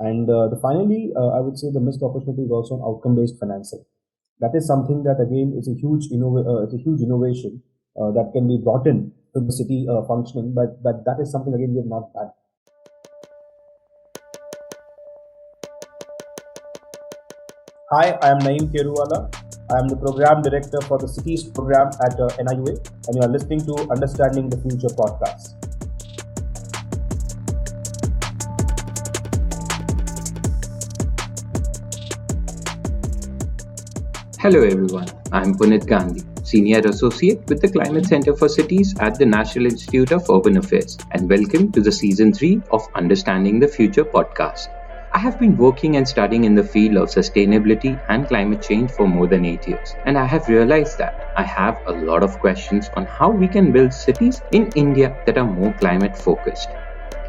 And finally, I would say the missed opportunity is also on outcome-based financing. That is something that again is a it's a huge innovation that can be brought in to the city functioning, but that is something again we have not done. Hi, I am Naim Keruwala. I am the program director for the CITIIS program at NIUA, and you are listening to Understanding the Future podcast. Hello everyone, I'm Punit Gandhi, Senior Associate with the Climate Center for Cities at the National Institute of Urban Affairs, and welcome to the Season 3 of Understanding the Future podcast. I have been working and studying in the field of sustainability and climate change for more than 8 years, and I have realized that I have a lot of questions on how we can build cities in India that are more climate focused.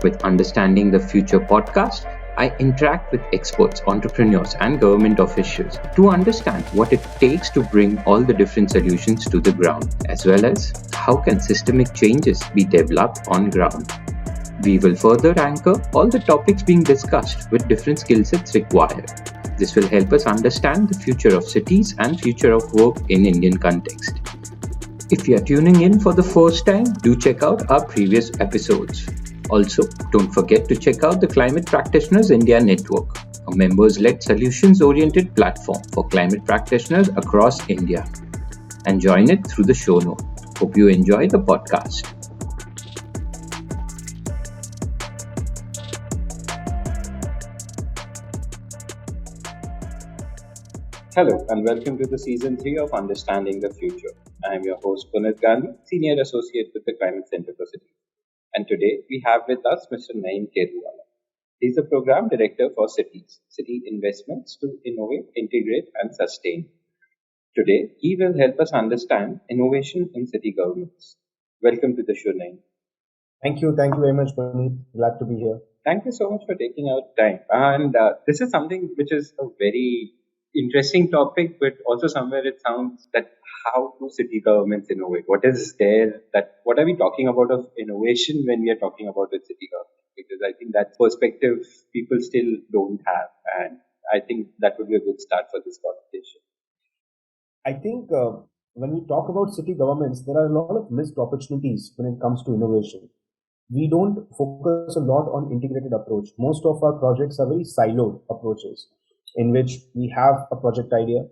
With Understanding the Future podcast, I interact with experts, entrepreneurs, and government officials to understand what it takes to bring all the different solutions to the ground, as well as how can systemic changes be developed on ground. We will further anchor all the topics being discussed with different skill sets required. This will help us understand the future of cities and future of work in Indian context. If you are tuning in for the first time, do check out our previous episodes. Also, don't forget to check out the Climate Practitioners India Network, a members-led solutions-oriented platform for climate practitioners across India. And join it through the show note. Hope you enjoy the podcast. Hello and welcome to the Season 3 of Understanding the Future. I am your host Punit Gandhi, Senior Associate with the Climate Center for Cities. And today we have with us Mr. Naim Keruwala. He is the Program Director for CITIIS, City Investments to Innovate, Integrate and Sustain. Today he will help us understand innovation in city governments. Welcome to the show, Naim. Thank you very much, Puneet. Glad to be here. Thank you so much for taking out time. And this is something which is a very interesting topic, but also somewhere it sounds that how do city governments innovate? What is there what are we talking about of innovation when we are talking about the city government? Because I think that perspective people still don't have. And I think that would be a good start for this conversation. I think when we talk about city governments, there are a lot of missed opportunities when it comes to innovation. We don't focus a lot on integrated approach. Most of our projects are very siloed approaches, in which we have a project idea,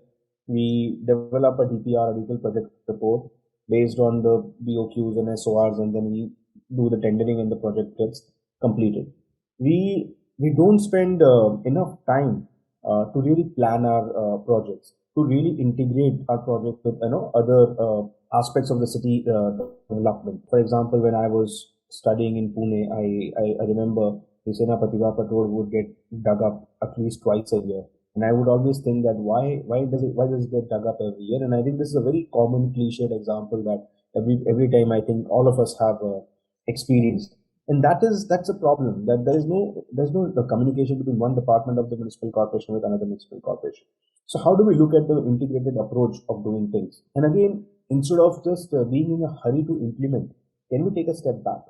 we develop a DPR, a detailed project report, based on the BOQs and SORs, and then we do the tendering and the project gets completed. We don't spend enough time to really plan our projects, to really integrate our project with other aspects of the city development. For example, when I was studying in Pune, I remember the Senapati Vapa Road would get dug up at least twice a year. And I would always think that why does it get dug up every year? And I think this is a very common cliched example that every time I think all of us have experienced. And that's a problem, that there's no communication between one department of the municipal corporation with another municipal corporation. So how do we look at the integrated approach of doing things? And again, instead of just being in a hurry to implement, can we take a step back,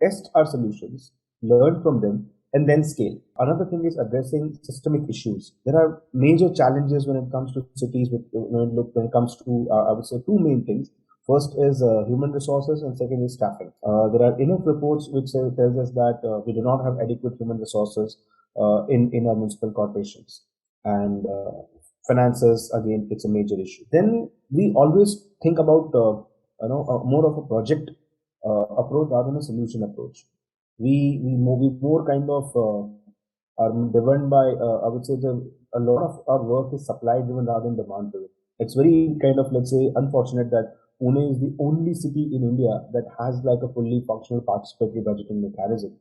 test our solutions, learn from them, and then scale? Another thing is addressing systemic issues. There are major challenges when it comes to cities. When it comes to, I would say, two main things. First is human resources, and second is staffing. There are enough reports which tells us that we do not have adequate human resources in our municipal corporations, and finances, again, it's a major issue. Then we always think about more of a project approach rather than a solution approach. We more kind of are driven by, I would say, a lot of our work is supply driven rather than demand driven. It's very kind of, let's say, unfortunate that Pune is the only city in India that has like a fully functional participatory budgeting mechanism.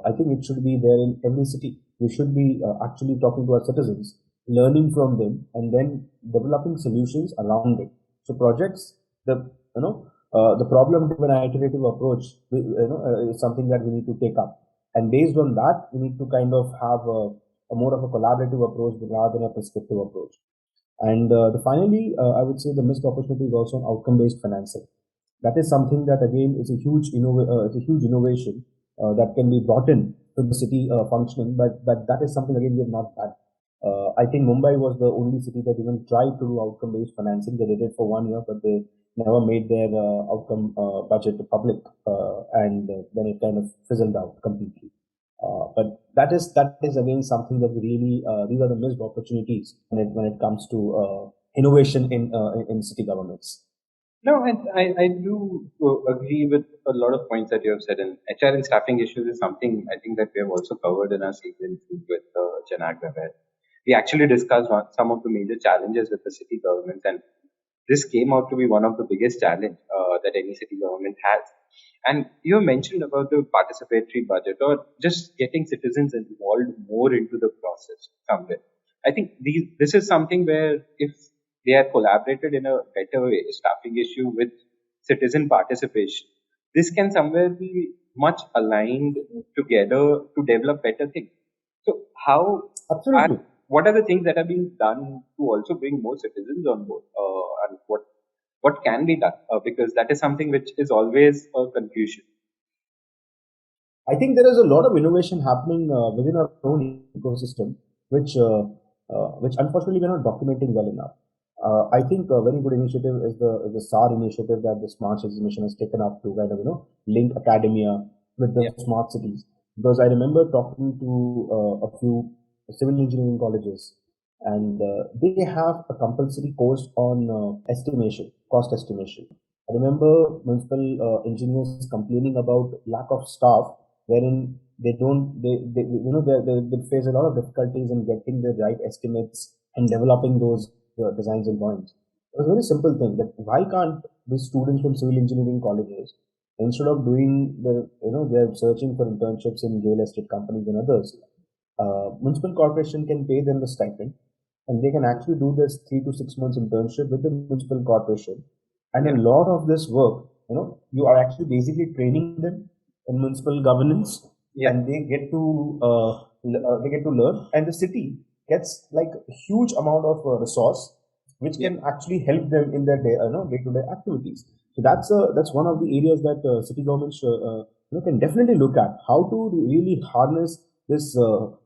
I think it should be there in every city. We should be actually talking to our citizens, learning from them, and then developing solutions around it. So projects, the problem-driven iterative approach, is something that we need to take up. And based on that, we need to kind of have a more of a collaborative approach rather than a prescriptive approach. And finally, I would say the missed opportunity is also on outcome-based financing. That is something that again is a huge innovation that can be brought in to the city functioning, but that is something again we have not had. I think Mumbai was the only city that even tried to do outcome-based financing. They did it for 1 year, but they never made their outcome budget public, and then it kind of fizzled out completely. But that is again something that we really these are the missed opportunities when it comes to innovation in city governments. No, I do agree with a lot of points that you have said. And HR and staffing issues is something I think that we have also covered in our season two with Janagda, where we actually discussed some of the major challenges with the city governments. And this came out to be one of the biggest challenge that any city government has. And you mentioned about the participatory budget or just getting citizens involved more into the process somewhere. I think this is something where if they are collaborated in a better way, staffing issue with citizen participation, this can somewhere be much aligned together to develop better things. So how Absolutely. what are the things that are being done to also bring more citizens on board, and what can be done, because that is something which is always a confusion. I think there is a lot of innovation happening within our own ecosystem, which unfortunately we're not documenting well enough. I think a very good initiative is the SAR initiative that the Smart Cities Mission has taken up to kind of link academia with the smart cities. Because I remember talking to a few civil engineering colleges, and they have a compulsory course on estimation, cost estimation. I remember municipal engineers complaining about lack of staff, wherein they face a lot of difficulties in getting the right estimates and developing those designs and drawings. It was a very simple thing that why can't the students from civil engineering colleges, instead of doing they're searching for internships in real estate companies and others, municipal corporation can pay them the stipend, and they can actually do this 3 to 6 months internship with the municipal corporation. And a lot of this work, you are actually basically training them in municipal governance, and they get to learn, and the city gets like a huge amount of resource, which can actually help them in their day-to-day activities. So that's one of the areas that city governments can definitely look at, how to really harness this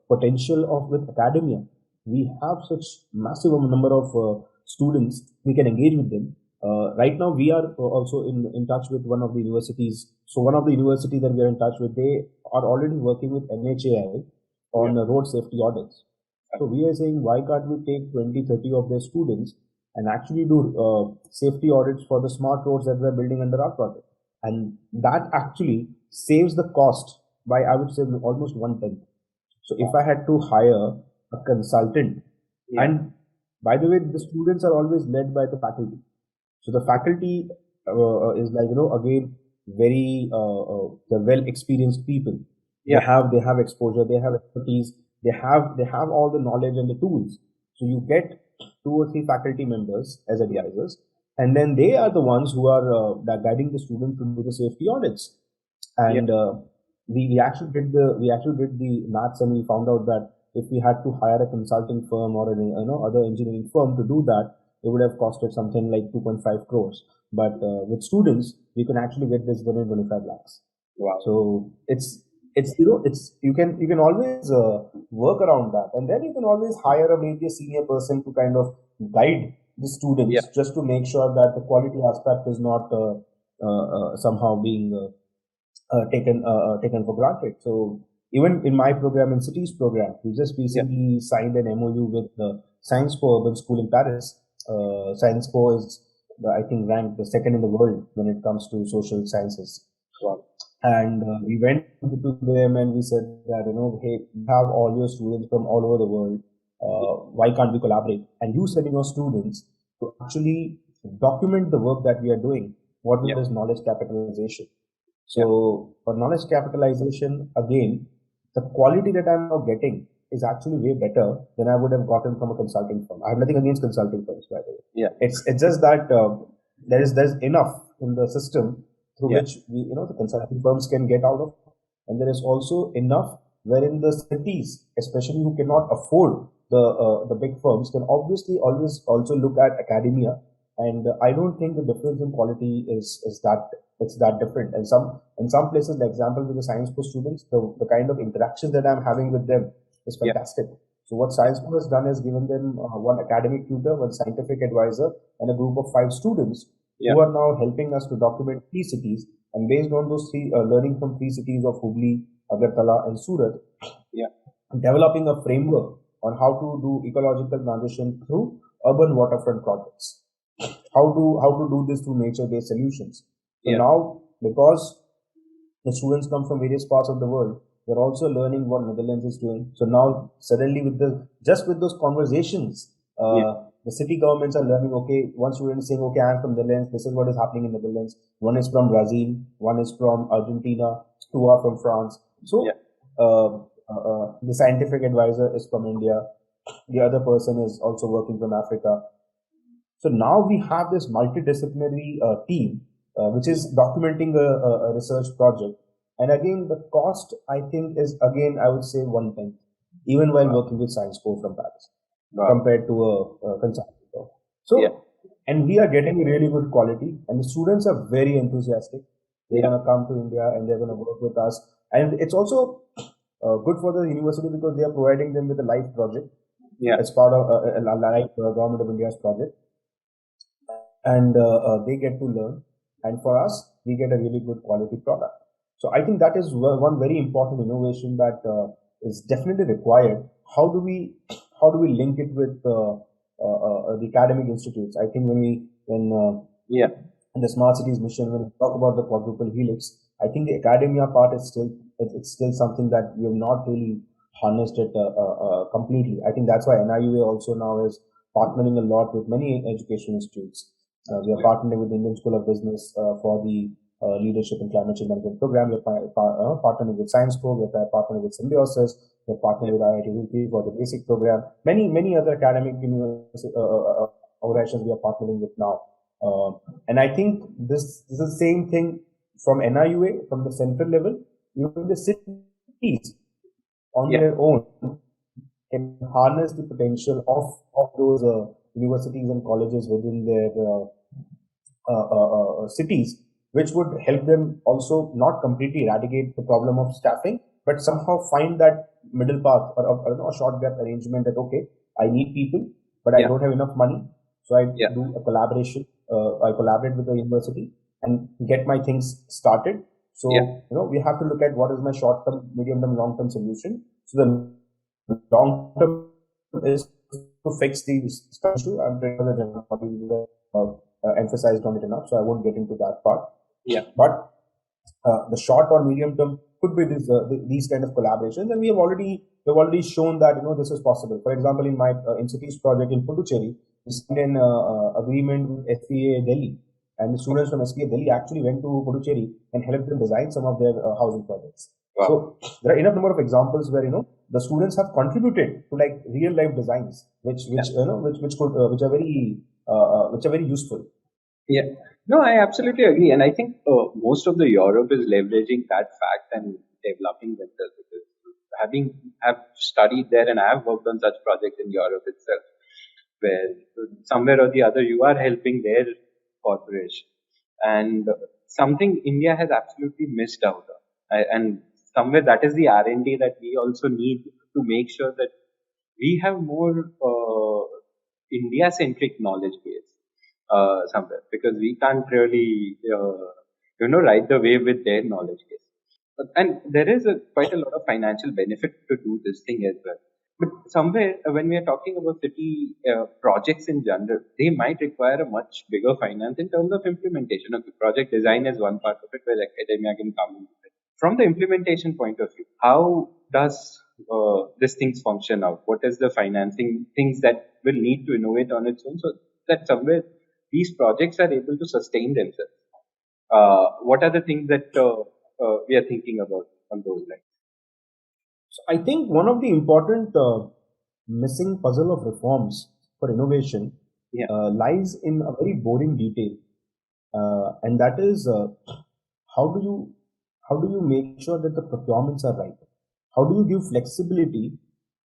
potential of with academia. We have such massive number of students. We can engage with them. Right now, we are also in touch with one of the universities. So one of the universities that we are in touch with, they are already working with NHAI on road safety audits. So we are saying, why can't we take 20, 30 of their students and actually do safety audits for the smart roads that we're building under our project? And that actually saves the cost by, I would say, almost 1/10. So if I had to hire a consultant, and by the way, the students are always led by the faculty. So the faculty is like, again, very they're well experienced people. They have exposure, they have expertise, they have all the knowledge and the tools. So you get 2 or 3 faculty members as advisors, and then they are the ones who are guiding the student to do the safety audits. And we actually did the maths, and we found out that if we had to hire a consulting firm or an other engineering firm to do that, it would have costed something like 2.5 crores. But with students, we can actually get this done in 25 lakhs. Wow. So it's you can always work around that, and then you can always hire maybe a senior person to kind of guide the students, just to make sure that the quality aspect is not somehow being taken for granted. So even in my program, in CITIIS program, we just recently signed an MOU with the Sciences Po Urban School in Paris. Sciences Po is, I think, ranked the second in the world when it comes to social sciences. Wow. And we went to them and we said that, hey, you have all your students from all over the world. Why can't we collaborate? And you send your students to actually document the work that we are doing. What is knowledge capitalization? So for knowledge capitalization, again, the quality that I'm now getting is actually way better than I would have gotten from a consulting firm. I have nothing against consulting firms, by the way. It's just that there's enough in the system through which the consulting firms can get out of, and there is also enough wherein the cities, especially who cannot afford the big firms, can obviously always also look at academia. And I don't think the difference in quality is that It's that different. And in some places, like example with the science course students, the kind of interactions that I'm having with them is Yeah. fantastic. So what science course has done is given them one academic tutor, one scientific advisor, and a group of 5 students Yeah. who are now helping us to document 3 cities. And based on those three, learning from 3 cities of Hubli, Agartala, and Surat, Yeah. developing a framework on how to do ecological transition through urban waterfront projects. How to do this through nature-based solutions. So Yeah. now, because the students come from various parts of the world, they're also learning what Netherlands is doing. So now, suddenly, with those conversations, Yeah. the city governments are learning. Okay, one student is saying, "Okay, I'm from Netherlands. This is what is happening in Netherlands." One is from Brazil. One is from Argentina. Two are from France. So, Yeah. the scientific advisor is from India. The other person is also working from Africa. So now we have this multidisciplinary team which is documenting a research project. And again, the cost, I think, is again, I would say 1/10, even while working with Science Co from Paris, compared to a consulting firm. So, Yeah. and we are getting really good quality, and the students are very enthusiastic. They're Yeah. going to come to India and they're going to work with us. And it's also good for the university because they are providing them with a live project Yeah. as part of a live Government of India's project. And they get to learn. And for us, we get a really good quality product. So I think that is one very important innovation that is definitely required. How do we link it with the academic institutes? I think Yeah. in the smart cities mission, when we talk about the quadruple helix, I think the academia part is it's still something that we have not really harnessed it completely. I think that's why NIUA also now is partnering a lot with many education institutes. We are partnering with the Indian School of Business for the Leadership and Climate Change Management Program. We are partnering with Science Co. We are partnering with Symbiosis. We are partnering with IIT Roorkee for the basic program. Many other academic organizations we are partnering with now. And I think this is the same thing from NIUA, from the central level. Even the cities on their own can harness the potential of those universities and colleges within their cities, which would help them also not completely eradicate the problem of staffing, but somehow find that middle path or a short gap arrangement that, okay, I need people, but I don't have enough money. So I do a collaboration. I collaborate with the university and get my things started. So, we have to look at what is my short term, medium term, long term solution. So the long term is to fix these issue. I'm emphasized on it enough, so I won't get into that part. Yeah. But the short or medium term could be these kind of collaborations, and we've already shown that this is possible. For example, in my INCITIIS project in Puducherry, we signed an agreement with S3E Delhi, and the students from S3E Delhi actually went to Puducherry and helped them design some of their housing projects. Wow. So there are enough number of examples where the students have contributed to like real life designs, which are very useful. Yeah. No, I absolutely agree, and I think most of the Europe is leveraging that fact and developing themselves, because I've studied there and I have worked on such projects in Europe itself, where somewhere or the other you are helping their corporation, and something India has absolutely missed out on, and somewhere that is the R&D that we also need to make sure that we have more India-centric knowledge base somewhere, because we can't really ride the wave with their knowledge base. And there is quite a lot of financial benefit to do this thing as well. But somewhere, when we are talking about city projects in general, they might require a much bigger finance in terms of implementation. Okay, project design is one part of it where academia can come into it. From the implementation point of view, how does these things function out? What is the financing things that will need to innovate on its own, so that somewhere these projects are able to sustain themselves? What are the things that we are thinking about on those lines? So I think one of the important missing puzzle of reforms for innovation lies in a very boring detail, and that is how do you make sure that the procurements are right? How do you give flexibility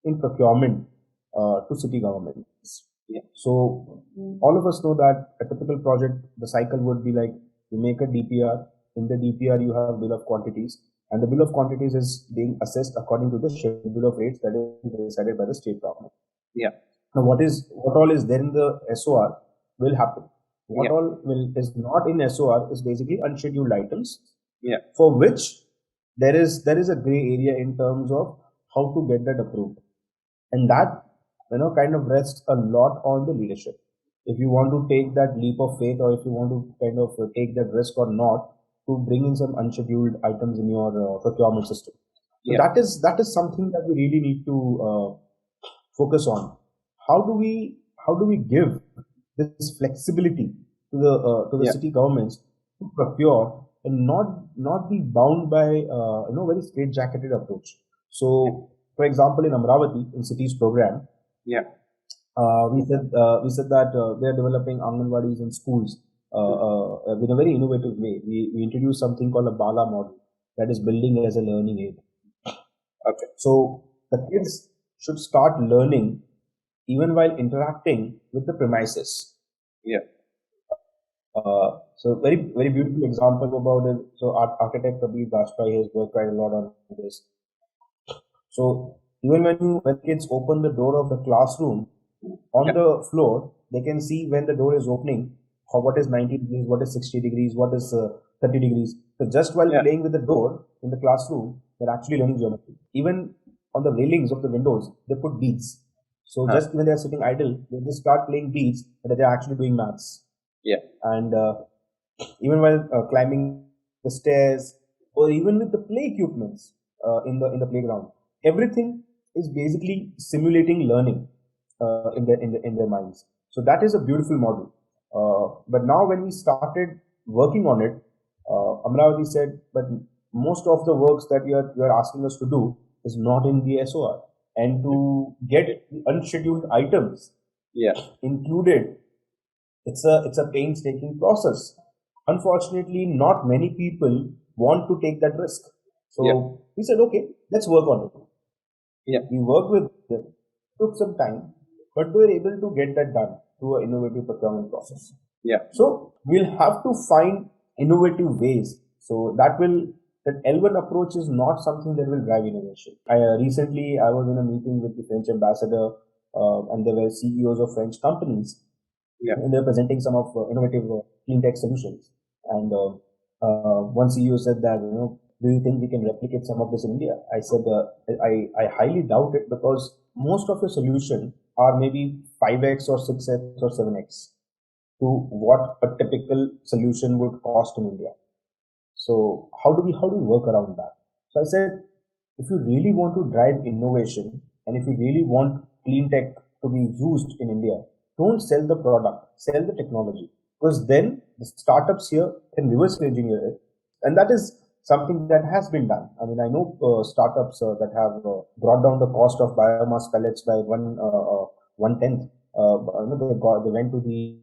in procurement to city governments? So all of us know that a typical project, the cycle would be like you make a DPR, In the DPR, you have bill of quantities, and the bill of quantities is being assessed according to the schedule of rates that is decided by the state government. Yeah. Now, what all is there in the SOR will happen. What Yeah. all is not in SOR is basically unscheduled items, Yeah. for which there is a gray area in terms of how to get that approved, and that kind of rests a lot on the leadership. If you want to take that leap of faith, or if you want to kind of take that risk or not, to bring in some unscheduled items in your procurement system. So Yeah. that is something that we really need to focus on. How do we give this flexibility to the Yeah. city governments to procure and not be bound by very straight-jacketed approach? So, for example, in Amravati, in cities program, Yeah. we said that they are developing Anganwadis in schools in a very innovative way. We introduced something called a Bala model, that is building as a learning aid. Okay. So the kids should start learning even while interacting with the premises. Yeah. So very beautiful example about it. So architect Kabir Bajpai has worked quite a lot on this. So even when kids open the door of the classroom, on the floor they can see when the door is opening, what is 90 degrees, what is 60 degrees, what is 30 degrees. So just while playing with the door in the classroom, they're actually learning geometry. Even on the railings of the windows, they put beads. So just when they're sitting idle, they just start playing beads, but they're actually doing maths. Yeah. And even while climbing the stairs, or even with the play equipments in the playground, everything is basically simulating learning in their minds. So that is a beautiful model. But now when we started working on it, Amravati said, but most of the works that you are asking us to do is not in the SOR, and to get the unscheduled items included, it's a painstaking process. Unfortunately, not many people want to take that risk. So we said, okay, let's work on it. Yeah. We worked with them, took some time, but we were able to get that done through an innovative procurement process. Yeah. So we'll have to find innovative ways. So that L1 approach is not something that will drive innovation. Recently I was in a meeting with the French ambassador, and there were CEOs of French companies, and they're presenting some of innovative clean tech solutions. And one CEO said that, do you think we can replicate some of this in India? I said, I highly doubt it, because most of the solution are maybe 5x or 6x or 7x to what a typical solution would cost in India. So how do we work around that? So I said, if you really want to drive innovation, and if you really want clean tech to be used in India, don't sell the product, sell the technology, because then the startups here can reverse engineer it, and that is something that has been done. I mean, I know startups that have brought down the cost of biomass pellets by 1/10. They went to the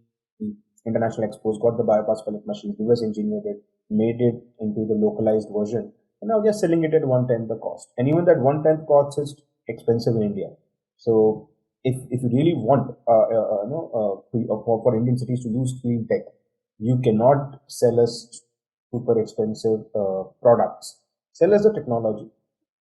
international expos, got the biomass pellet machines, reverse engineered it, made it into the localized version, and now they're selling it at 1/10 the cost. And even that 1/10 cost is expensive in India. So if you really want for Indian cities to use clean tech, you cannot sell us super expensive products. Sell us the technology,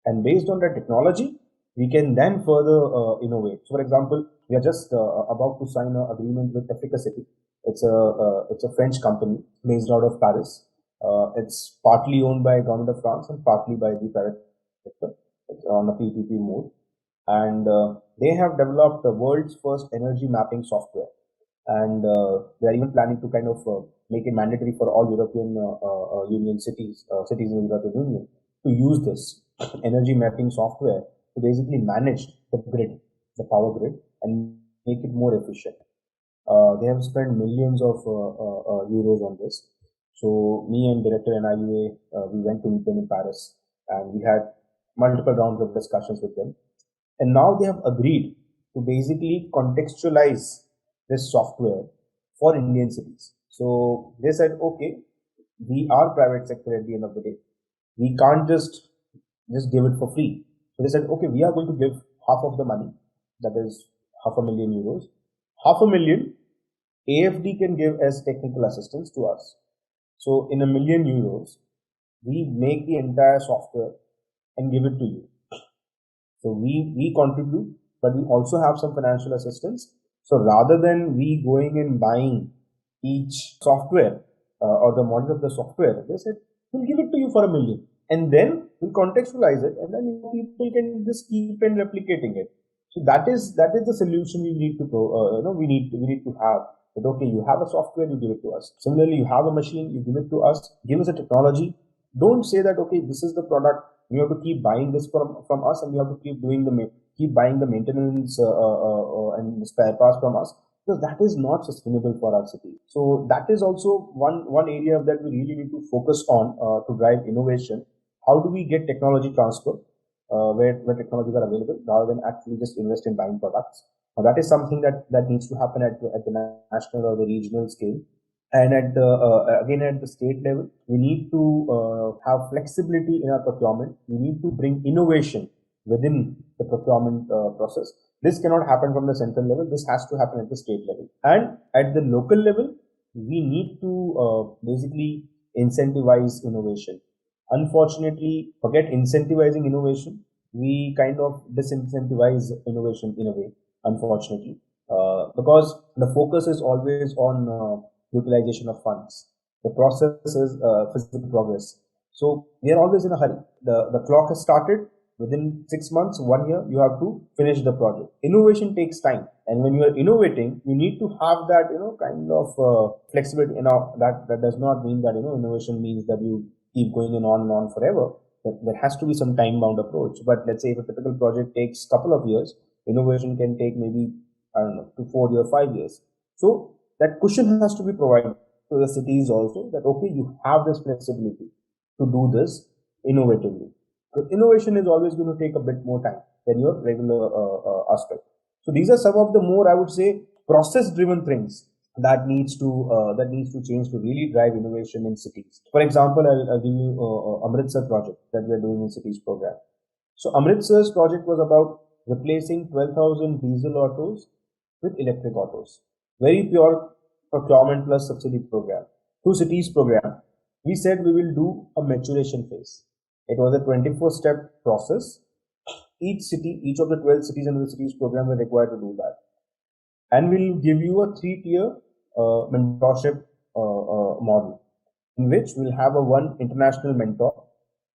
and based on that technology, we can then further innovate. So, for example, we are just about to sign an agreement with Efficacity. It's a French company based out of Paris. It's partly owned by government of France and partly by the private sector. It's on a PPP mode, and they have developed the world's first energy mapping software, and they are even planning to kind of make it mandatory for all European Union cities in the European Union to use this energy mapping software to basically manage the grid, the power grid, and make it more efficient. They have spent millions of euros on this. So me and director NIUA, we went to meet them in Paris, and we had multiple rounds of discussions with them. And now they have agreed to basically contextualize this software for Indian cities. So they said, okay, we are private sector at the end of the day. We can't just give it for free. So they said, okay, we are going to give half of the money, that is €500,000. €500,000 AFD can give as technical assistance to us. So in €1 million, we make the entire software and give it to you. So we contribute, but we also have some financial assistance. So rather than we going and buying each software or the model of the software, they said, we'll give it to you for $1 million. And then we'll contextualize it, and then people can just keep on replicating it. So that is the solution we need to we need to have. That okay, you have a software, you give it to us. Similarly, you have a machine, you give it to us. Give us a technology. Don't say that okay, this is the product. You have to keep buying this from us, and you have to keep buying the maintenance and spare parts from us, because that is not sustainable for our city. So that is also one area that we really need to focus on to drive innovation. How do we get technology transfer where technologies are available, rather than actually just invest in buying products? That is something that needs to happen at the national or the regional scale. And at the again at the state level, we need to have flexibility in our procurement. We need to bring innovation within the procurement process. This cannot happen from the central level. This has to happen at the state level. And at the local level, we need to basically incentivize innovation. Unfortunately, forget incentivizing innovation. We kind of disincentivize innovation in a way, unfortunately, because the focus is always on utilization of funds. The process is physical progress. So we are always in a hurry. The clock has started. Within 6 months, 1 year, you have to finish the project. Innovation takes time, and when you are innovating, you need to have that kind of flexibility. Now that does not mean that innovation means that you keep going on and on forever. There has to be some time bound approach. But let's say if a typical project takes a couple of years, innovation can take maybe, I don't know, 2, 4 years, 5 years. So that cushion has to be provided to the cities also, that okay, you have this flexibility to do this innovatively. So innovation is always going to take a bit more time than your regular aspect. So these are some of the more, I would say, process-driven things that needs to change to really drive innovation in cities. For example, I'll give you Amritsar project that we are doing in cities program. So Amritsar's project was about replacing 12,000 diesel autos with electric autos. Very pure procurement plus subsidy program. Through cities program, we said we will do a maturation phase. It was a 24-step process. Each of the 12 cities under the cities program were required to do that. And we'll give you a 3-tier mentorship model, in which we'll have one international mentor.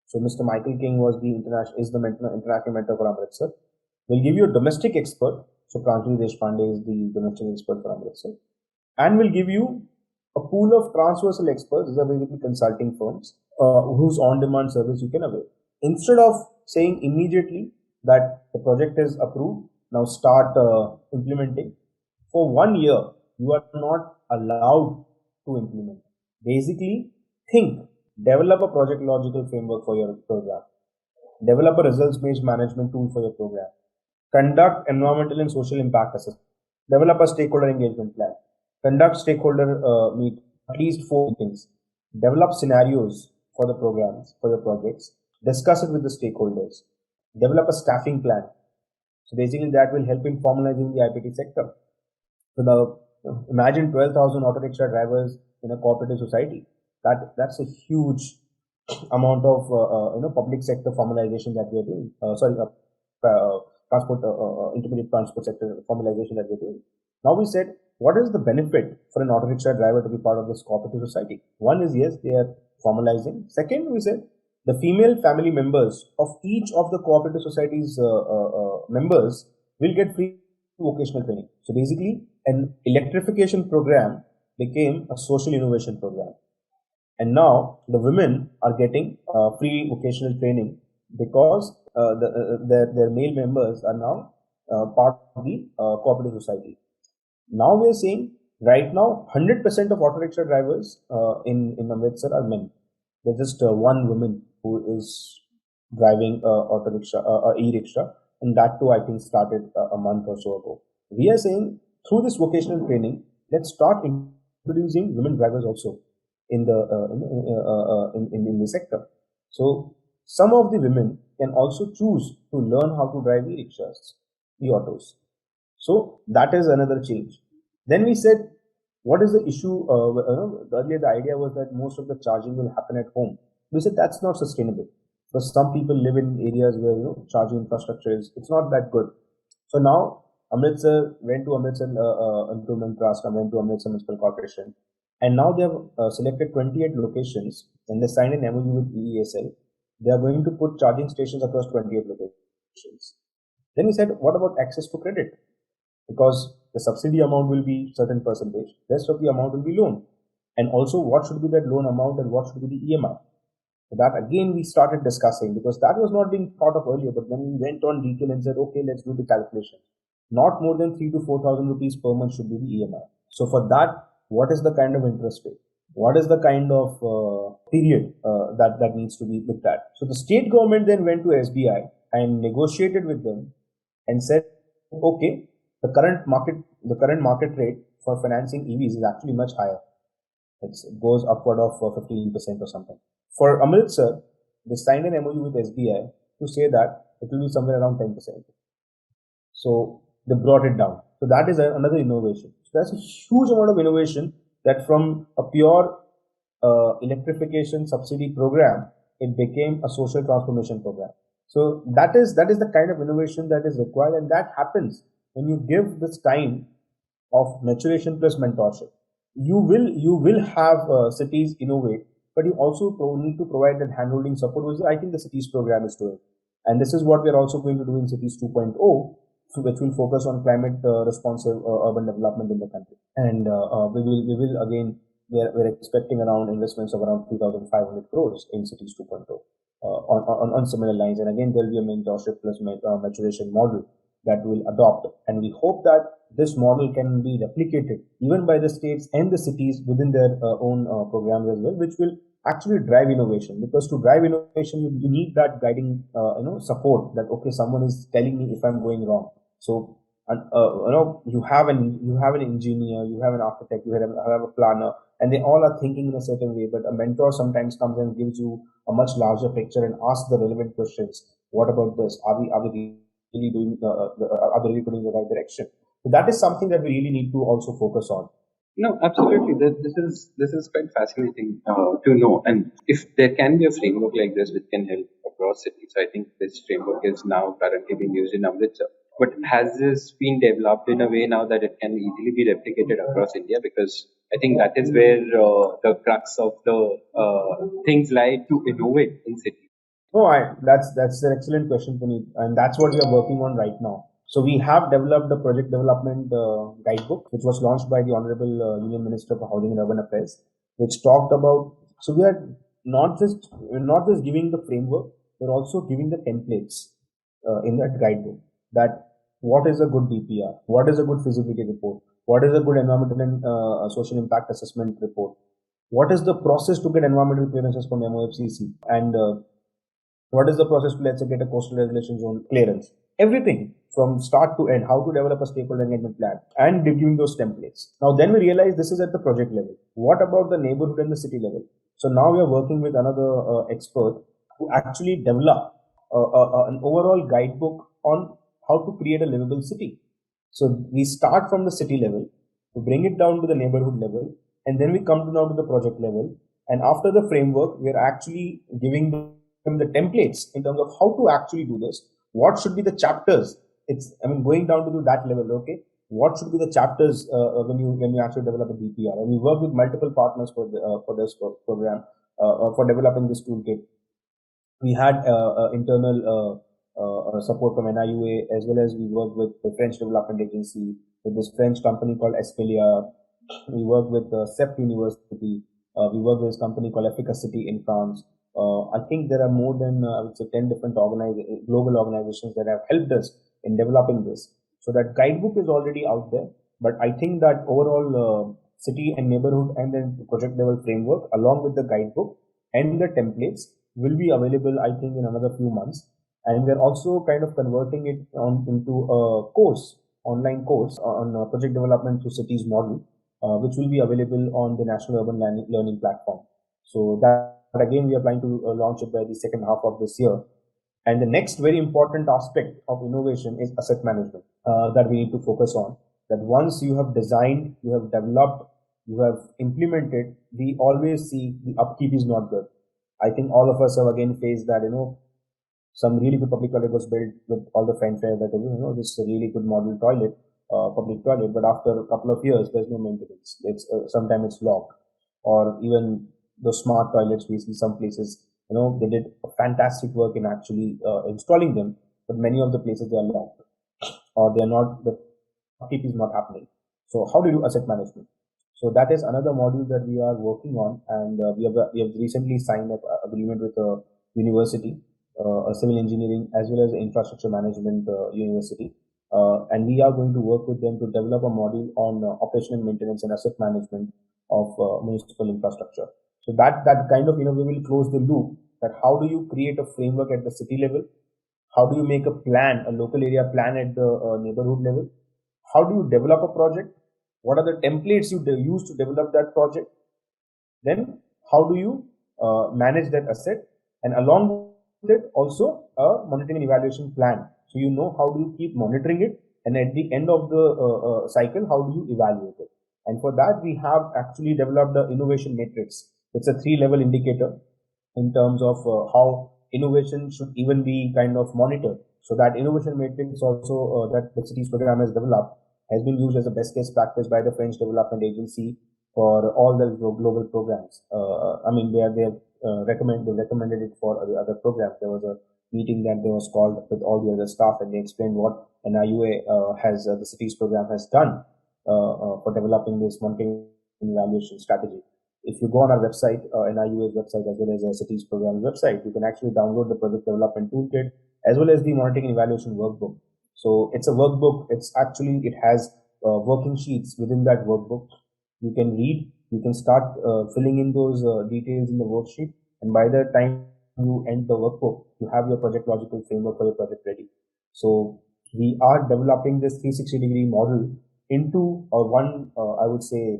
So Mr. Michael King is the international mentor for Amritsar. We'll give you a domestic expert. So Pranjali Deshpande is the domestic expert for Amritsar. And we'll give you a pool of transversal experts. These are basically consulting firms whose on-demand service you can avail. Instead of saying immediately that the project is approved, now start implementing, for 1 year, you are not allowed to implement. Basically, develop a project logical framework for your program, develop a results-based management tool for your program, conduct environmental and social impact assessment, develop a stakeholder engagement plan, conduct stakeholder meet at least 4 meetings, develop scenarios for the programs, for your projects, discuss it with the stakeholders, develop a staffing plan. So basically that will help in formalizing the IPT sector. So imagine 12,000 auto rickshaw drivers in a cooperative society. That's a huge amount of public sector formalization that we are doing. Intermediate transport sector formalization that we're doing. Now we said, what is the benefit for an auto rickshaw driver to be part of this cooperative society? One is, yes, they are formalizing. Second, we said the female family members of each of the cooperative society's members will get free vocational training. So basically, an electrification program became a social innovation program. And now the women are getting free vocational training because their male members are now part of the cooperative society. Now we are saying, right now 100% of auto rickshaw drivers in Amritsar are men. There's just one woman who is driving auto rickshaw, e-rickshaw, and that too I think started a month or so ago. We are saying, through this vocational training, let's start introducing women drivers also in the sector. So some of the women can also choose to learn how to drive e-rickshaws, e-autos. So that is another change. Then we said, what is the issue? Earlier the idea was that most of the charging will happen at home. We said that's not sustainable because some people live in areas where charging infrastructure it's not that good. So now Amritsar went to Amritsar Improvement Trust and went to Amritsar Municipal Corporation, and now they have selected 28 locations and they signed an MOU with EESL. They are going to put charging stations across 28 locations. Then we said, what about access to credit? Because the subsidy amount will be certain percentage, rest of the amount will be loan. And also, what should be that loan amount and what should be the EMI? So that again we started discussing because that was not being thought of earlier. But then we went on detail and said, okay, let's do the calculation. Not more than 3 to 4,000 rupees per month should be the EMI. So for that, what is the kind of interest rate? What is the kind of period that needs to be looked at? So the state government then went to SBI and negotiated with them and said, okay, the current market rate for financing EVs is actually much higher. It goes upward of 15% or something. For Amritsar, they signed an MOU with SBI to say that it will be somewhere around 10%. So they brought it down. So that is another innovation. So that's a huge amount of innovation that from a pure electrification subsidy program, it became a social transformation program. So that is the kind of innovation that is required, and that happens when you give this time of maturation plus mentorship. You will have cities innovate, but you also need to provide that handholding support, which I think the CITIIS program is doing. And this is what we are also going to do in CITIIS 2.0, which will focus on climate responsive urban development in the country. And we will again, we're expecting around investments of around 3,500 crores in CITIIS 2.0 on similar lines. And again, there will be a mentorship plus maturation model that will adopt. And we hope that this model can be replicated even by the states and the cities within their own programs as well, which will actually drive innovation. Because to drive innovation, you need that guiding support that, okay, someone is telling me if I'm going wrong. So you have an engineer, you have an architect, you have a planner, and they all are thinking in a certain way. But a mentor sometimes comes and gives you a much larger picture and asks the relevant questions. What about this? Are we really doing are they really going in the right direction? So that is something that we really need to also focus on. No, absolutely. This is quite fascinating to know. And if there can be a framework like this which can help across cities, I think this framework is now currently being used in Amritsar. But has this been developed in a way now that it can easily be replicated across India? Because I think that is where the crux of the things lie to innovate in cities. No, that's an excellent question, Puneet, and that's what we are working on right now. So we have developed a project development guidebook, which was launched by the Honorable Union Minister for Housing and Urban Affairs, which talked about. So we are not just giving the framework, we're also giving the templates in that guidebook. That what is a good DPR, what is a good feasibility report, what is a good environmental and social impact assessment report, what is the process to get environmental clearances from MOFCC, and what is the process to, let's say, get a coastal regulation zone clearance? Everything from start to end, how to develop a stakeholder engagement plan, and giving those templates. Now, then we realize this is at the project level. What about the neighborhood and the city level? So now we are working with another expert who actually develop an overall guidebook on how to create a livable city. So we start from the city level, to bring it down to the neighborhood level, and then we come now to the project level. And after the framework, we are actually giving them the templates in terms of how to actually do this. What should be the chapters? Going down to that level. Okay, what should be the chapters when you actually develop a DPR? And we work with multiple partners for this program for developing this toolkit. We had internal support from NIUA, as well as we work with the French Development Agency, with this French company called Espelia. We work with CEP University. We work with this company called Efficacity in France. I think there are more than, I would say, 10 different global organizations that have helped us in developing this. So that guidebook is already out there. But I think that overall city and neighborhood and then project level framework, along with the guidebook and the templates, will be available, I think, in another few months. And we're also kind of converting it into a online course on project development through cities model, which will be available on the National Urban Learning Platform. So that again, we are planning to launch it by the second half of this year. And the next very important aspect of innovation is asset management that we need to focus on. That once you have designed, you have developed, you have implemented, we always see the upkeep is not good. I think all of us have again faced that, some really good public toilet was built with all the fanfare that, this is a really good model toilet, public toilet, but after a couple of years, there's no maintenance. It's sometimes it's locked, or even the smart toilets we see some places, they did fantastic work in actually installing them, but many of the places they are locked, or they are not, the upkeep is not happening. So how do you do asset management? So that is another module that we are working on, and we have recently signed up an agreement with a university, a civil engineering as well as infrastructure management university, and we are going to work with them to develop a module on operational maintenance and asset management of municipal infrastructure. So that kind of, we will close the loop, that how do you create a framework at the city level, how do you make a plan, a local area plan at the neighborhood level, how do you develop a project, what are the templates you use to develop that project, then how do you manage that asset, and along with it also a monitoring and evaluation plan, so you know how do you keep monitoring it, and at the end of the cycle, how do you evaluate it. And for that, we have actually developed the innovation matrix. It's a 3-level indicator in terms of how innovation should even be kind of monitored. So that innovation matrix also that the CITIIS program has developed has been used as a best case practice by the French Development Agency for all the global programs. I mean, they have recommended it for the other programs. There was a meeting that they was called with all the other staff, and they explained what NIUA has the CITIIS program has done for developing this monitoring evaluation strategy. If you go on our website, NIUA's website, as well as our CITIIS program website, you can actually download the project development toolkit as well as the monitoring and evaluation workbook. So it's a workbook. It has working sheets within that workbook. You can read, you can start filling in those details in the worksheet, and by the time you end the workbook, you have your project logical framework for your project ready. So we are developing this 360-degree model into I would say,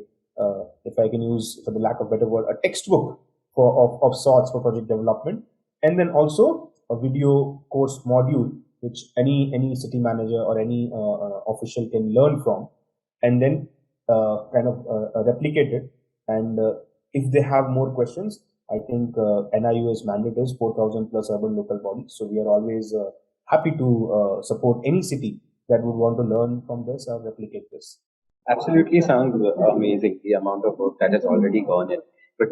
if I can use, for the lack of better word, a textbook of sorts for project development, and then also a video course module which any city manager or any official can learn from, and then kind of replicate it. And if they have more questions, I think NIUA's mandate is 4,000 plus urban local bodies. So we are always happy to support any city that would want to learn from this or replicate this. Absolutely sounds amazing, the amount of work that has already gone in. But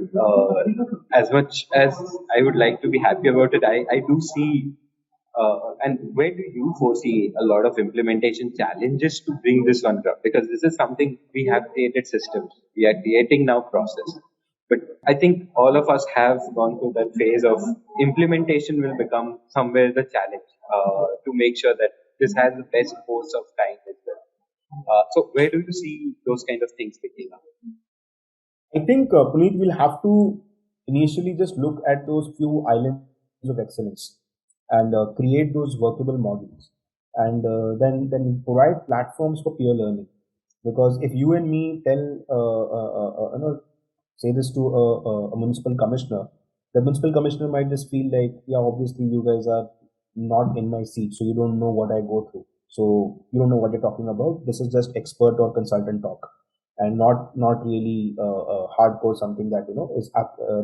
as much as I would like to be happy about it, I do see, and where do you foresee a lot of implementation challenges to bring this on ground? Because this is something we have created systems, we are creating now process. But I think all of us have gone through that phase of implementation will become somewhere the challenge to make sure that this has the best course of time as well. So where do you see those kind of things picking up? I think Puneet will have to initially just look at those few islands of excellence and create those workable models, and then provide platforms for peer learning. Because if you and me tell say this to a municipal commissioner, the municipal commissioner might just feel like, yeah, obviously you guys are not in my seat, so you don't know what I go through, so you don't know what you're talking about. This is just expert or consultant talk, and not really hardcore something that is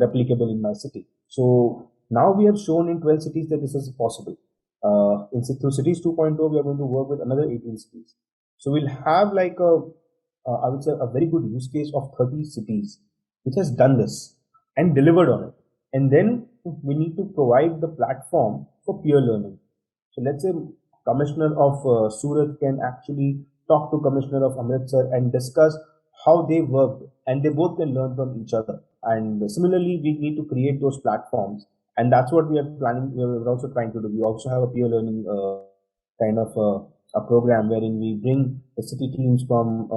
replicable in my city. So now we have shown in 12 cities that this is possible. Through Cities 2.0, we are going to work with another 18 cities. So we'll have like I would say, a very good use case of 30 cities which has done this and delivered on it. And then we need to provide the platform for peer learning. So let's say Commissioner of Surat can actually talk to Commissioner of Amritsar and discuss how they worked, and they both can learn from each other. And similarly, we need to create those platforms, and that's what we are planning. We are also trying to do. We also have a peer learning kind of a program wherein we bring the city teams from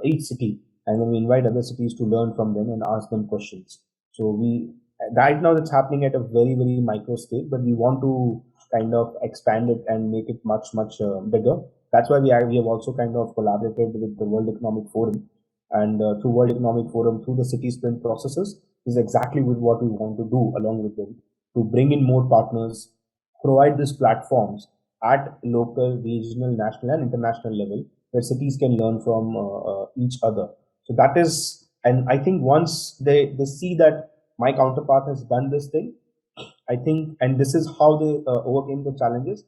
each city, and then we invite other cities to learn from them and ask them questions. So we right now it's happening at a very micro scale, but we want to kind of expand it and make it much bigger. That's why we have also kind of collaborated with the World Economic Forum, and through World Economic Forum, through the city sprint processes, is exactly with what we want to do along with them, to bring in more partners, provide these platforms at local, regional, national, and international level, where cities can learn from each other. So that is, and I think once they see that my counterpart has done this thing, I think, and this is how they overcame the challenges,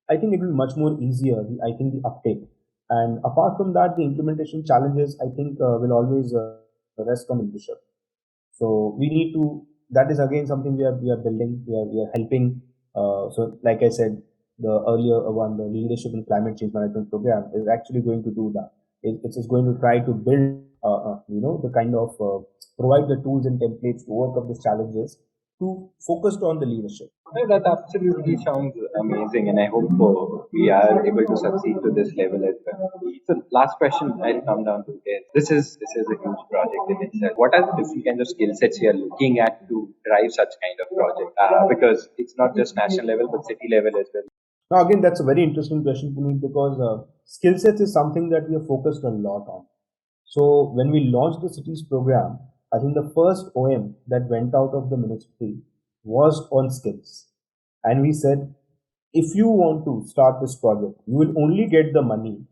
I think it will be much more easier, I think, the uptake. And apart from that, the implementation challenges, I think, will always rest on leadership. So we need to, that is again something we are building, we are helping. So like I said, the earlier one, the leadership in climate change management program is actually going to do that. It is going to try to build, the kind of, provide the tools and templates to overcome these challenges to focus on the leadership. No, that absolutely sounds amazing, and I hope we are able to succeed to this level as well. So, last question I'll come down to is this is a huge project in itself. What are the different kinds of skill sets you are looking at to drive such kind of project? Because it's not just national level but city level as well. Now, again, that's a very interesting question, Puneet, because skill sets is something that we have focused a lot on. So when we launched the cities program, I think the first OM that went out of the ministry was on skills. And we said, if you want to start this project, you will only get the money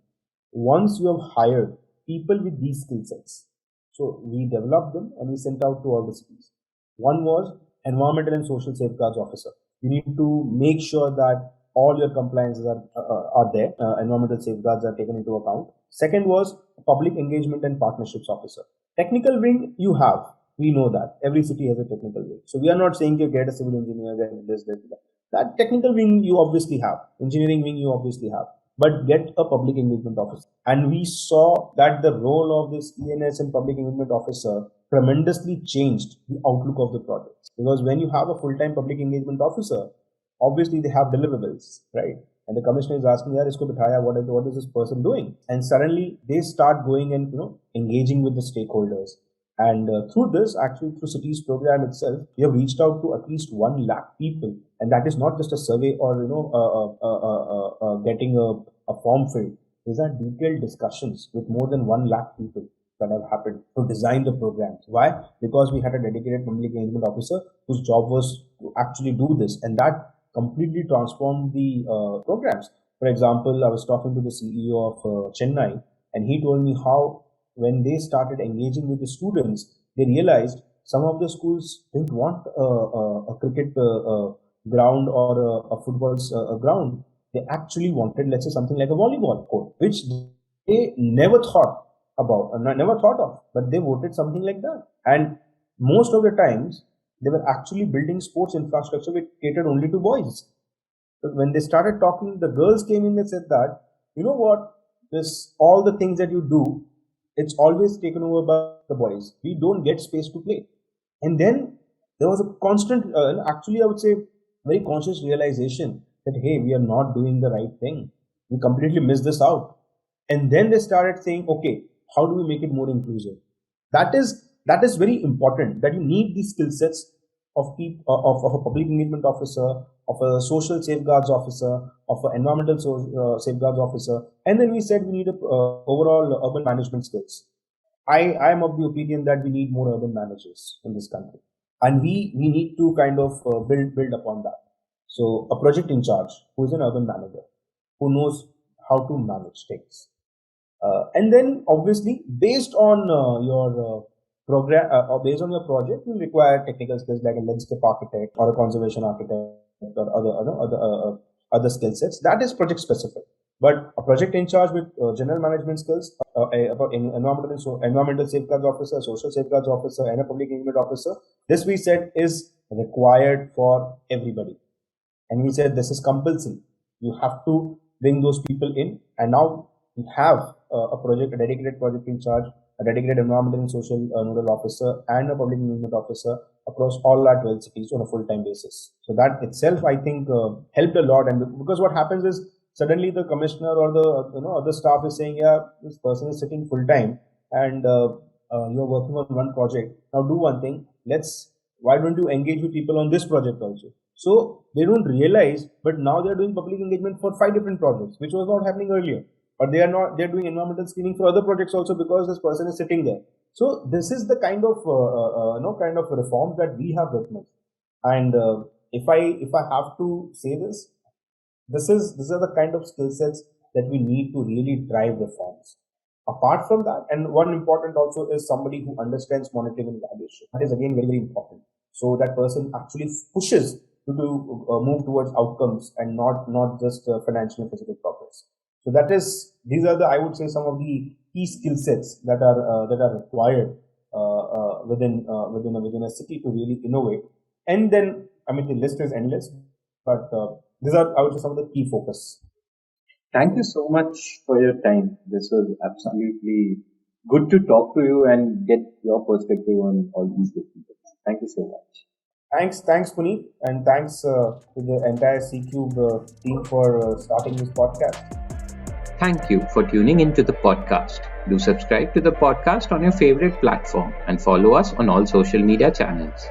once you have hired people with these skill sets. So we developed them and we sent out to all the cities. One was environmental and social safeguards officer. You need to make sure that all your compliances are there. Environmental safeguards are taken into account. Second was public engagement and partnerships officer. Technical wing you have. We know that every city has a technical wing. So we are not saying you get a civil engineer, get this, that. That technical wing you obviously have. Engineering wing you obviously have. But get a public engagement officer. And we saw that the role of this ENS and public engagement officer tremendously changed the outlook of the project. Because when you have a full-time public engagement officer, obviously they have deliverables, right? And the commissioner is asking, "Yeah, isko bithaya, what is this person doing?" And suddenly they start going and engaging with the stakeholders. And through this, actually through cities program itself, we have reached out to at least 1 lakh people, and that is not just a survey or getting a form filled. These are detailed discussions with more than 1 lakh people that have happened to design the programs. Why? Because we had a dedicated public engagement officer whose job was to actually do this, and that completely transformed the programs. For example, I was talking to the CEO of Chennai, and he told me how when they started engaging with the students, they realized some of the schools didn't want a cricket ground or a football ground. They actually wanted, let's say, something like a volleyball court, which they never thought about, never thought of, but they voted something like that. And most of the times, they were actually building sports infrastructure which catered only to boys. But when they started talking, the girls came in and said that, you know what, this all the things that you do, it's always taken over by the boys. We don't get space to play. And then there was a constant, actually, I would say, very conscious realization that, hey, we are not doing the right thing. We completely missed this out. And then they started saying, okay, how do we make it more inclusive? That is very important, that you need these skill sets of a public engagement officer, of a social safeguards officer, of an environmental safeguards officer. And then we said we need a overall urban management skills. I am of the opinion that we need more urban managers in this country, and we need to kind of build upon that. So a project in charge who is an urban manager, who knows how to manage things. And then obviously based on your program or based on your project, you require technical skills like a landscape architect or a conservation architect or other skill sets. That is project specific. But a project in charge with general management skills, about environmental safeguards officer, social safeguards officer, and a public engagement officer, this we said is required for everybody. And we said this is compulsory. You have to bring those people in. And now we have a dedicated project in charge, a dedicated environmental and social nodal officer, and a public engagement officer across all our 12 cities on a full-time basis. So that itself, I think, helped a lot. And because what happens is suddenly the commissioner or the other staff is saying, yeah, this person is sitting full-time and you're working on one project. Now do one thing. Why don't you engage with people on this project also? So they don't realize, but now they're doing public engagement for 5 different projects, which was not happening earlier. Or they're doing environmental screening for other projects also because this person is sitting there. So this is the kind of reforms that we have witnessed. And if I have to say this, these are the kind of skill sets that we need to really drive reforms. Apart from that, and one important also is somebody who understands monitoring and evaluation. That is again very, very important. So that person actually pushes to move towards outcomes and not just financial and physical progress. So these are I would say, some of the key skill sets that are required within a city to really innovate. And then, I mean, the list is endless, but these are, I would say, some of the key focus. Thank you so much for your time. This was absolutely good to talk to you and get your perspective on all these different things. Thank you so much. Thanks, Puneet, and thanks to the entire C-Cube team for starting this podcast. Thank you for tuning into the podcast. Do subscribe to the podcast on your favorite platform and follow us on all social media channels.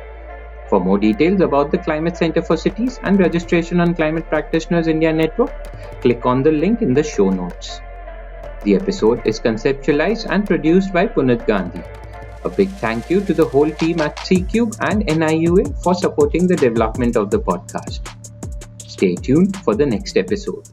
For more details about the Climate Center for Cities and registration on Climate Practitioners India Network, click on the link in the show notes. The episode is conceptualized and produced by Punit Gandhi. A big thank you to the whole team at C-Cube and NIUA for supporting the development of the podcast. Stay tuned for the next episode.